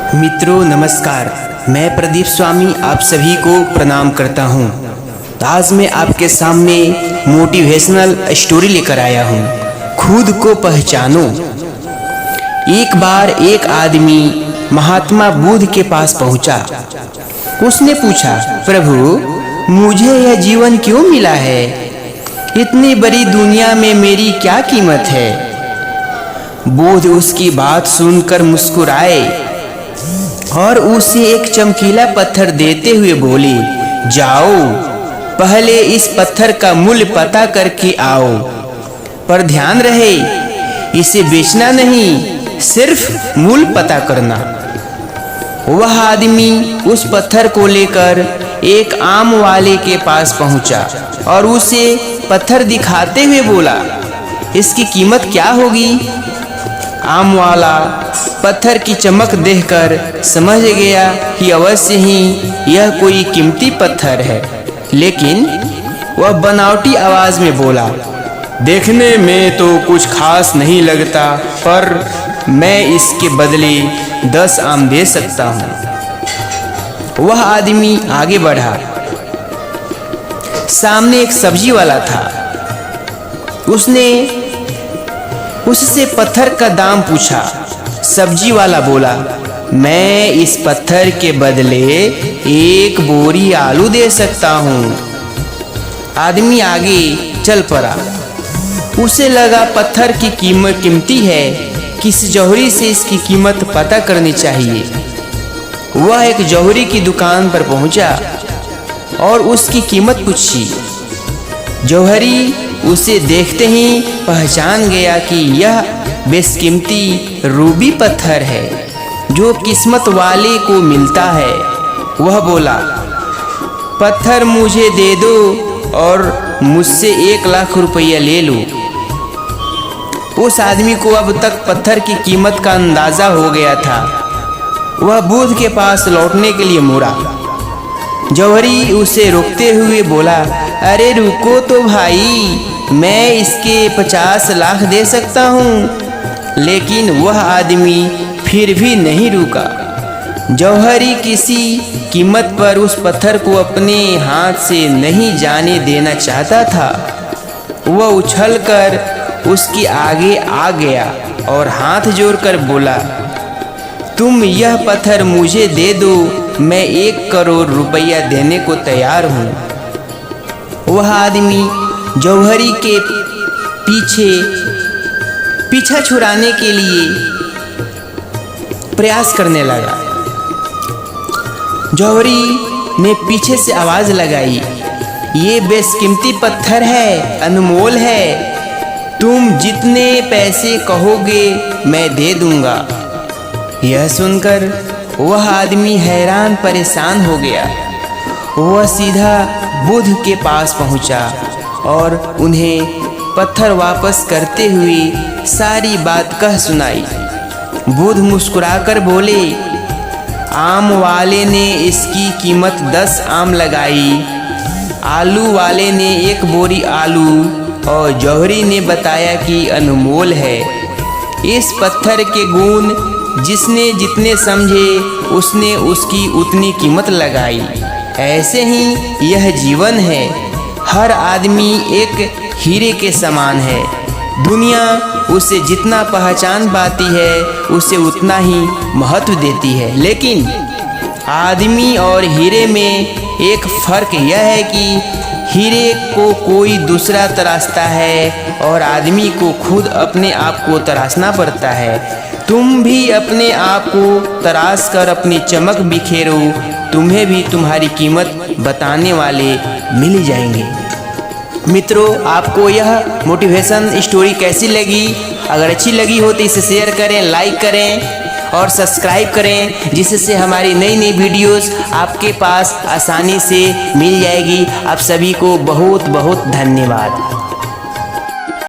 मित्रों नमस्कार, मैं प्रदीप स्वामी आप सभी को प्रणाम करता हूँ। तो आज मैं आपके सामने मोटिवेशनल स्टोरी लेकर आया हूँ। खुद को पहचानो। एक बार एक आदमी महात्मा बुद्ध के पास पहुँचा। उसने पूछा, प्रभु मुझे यह जीवन क्यों मिला है? इतनी बड़ी दुनिया में मेरी क्या कीमत है? बुद्ध उसकी बात सुनकर मुस्कुराए और उसे एक चमकीला पत्थर देते हुए बोले, जाओ पहले इस पत्थर का मूल्य पता करके आओ, पर ध्यान रहे इसे बेचना नहीं, सिर्फ मूल्य पता करना। वह आदमी उस पत्थर को लेकर एक आम वाले के पास पहुंचा और उसे पत्थर दिखाते हुए बोला, इसकी कीमत क्या होगी? आम वाला पत्थर की चमक देखकर समझ गया कि अवश्य ही यह कोई कीमती पत्थर है, लेकिन वह बनावटी आवाज में बोला, देखने में तो कुछ खास नहीं लगता, पर मैं इसके बदले 10 आम दे सकता हूँ। वह आदमी आगे बढ़ा। सामने एक सब्जी वाला था। उसने उससे पत्थर का दाम पूछा। सब्जी वाला बोला, मैं इस पत्थर के बदले 1 बोरी आलू दे सकता हूँ। आदमी आगे चल पड़ा। उसे लगा पत्थर की कीमत कीमती है, किस जौहरी से इसकी कीमत पता करनी चाहिए। वह एक जौहरी की दुकान पर पहुंचा और उसकी कीमत पूछी। जौहरी उसे देखते ही पहचान गया कि यह बेशकीमती रूबी पत्थर है जो किस्मत वाले को मिलता है। वह बोला, पत्थर मुझे दे दो और मुझसे 1 लाख रुपया ले लो। उस आदमी को अब तक पत्थर की कीमत का अंदाजा हो गया था। वह बुद्ध के पास लौटने के लिए मुड़ा। जौहरी उसे रोकते हुए बोला, अरे रुको तो भाई, मैं इसके 50 लाख दे सकता हूँ। लेकिन वह आदमी फिर भी नहीं रुका। जौहरी किसी कीमत पर उस पत्थर को अपने हाथ से नहीं जाने देना चाहता था। वह उछलकर उसके आगे आ गया और हाथ जोड़कर बोला, तुम यह पत्थर मुझे दे दो, मैं 1 करोड़ रुपया देने को तैयार हूँ। वह आदमी जौहरी के पीछा छुड़ाने के लिए प्रयास करने लगा। जौहरी ने पीछे से आवाज लगाई, ये बेशकीमती पत्थर है, अनमोल है, तुम जितने पैसे कहोगे मैं दे दूंगा। यह सुनकर वह आदमी हैरान परेशान हो गया। वह सीधा बुद्ध के पास पहुंचा और उन्हें पत्थर वापस करते हुए सारी बात कह सुनाई। बुद्ध मुस्कुराकर बोले, आम वाले ने इसकी कीमत 10 आम लगाई, आलू वाले ने 1 बोरी आलू और जौहरी ने बताया कि अनमोल है। इस पत्थर के गुण जिसने जितने समझे उसने उसकी उतनी कीमत लगाई। ऐसे ही यह जीवन है। हर आदमी एक हीरे के समान है। दुनिया उसे जितना पहचान पाती है उसे उतना ही महत्व देती है, लेकिन आदमी और हीरे में एक फर्क यह है कि हीरे को कोई दूसरा तराशता है और आदमी को खुद अपने आप को तराशना पड़ता है। तुम भी अपने आप को तराश कर अपनी चमक बिखेरो, तुम्हें भी तुम्हारी कीमत बताने वाले मिल जाएंगे। मित्रों, आपको यह मोटिवेशन स्टोरी कैसी लगी? अगर अच्छी लगी हो तो इसे शेयर करें, लाइक करें और सब्सक्राइब करें, जिससे हमारी नई नई वीडियोस आपके पास आसानी से मिल जाएगी। आप सभी को बहुत बहुत धन्यवाद।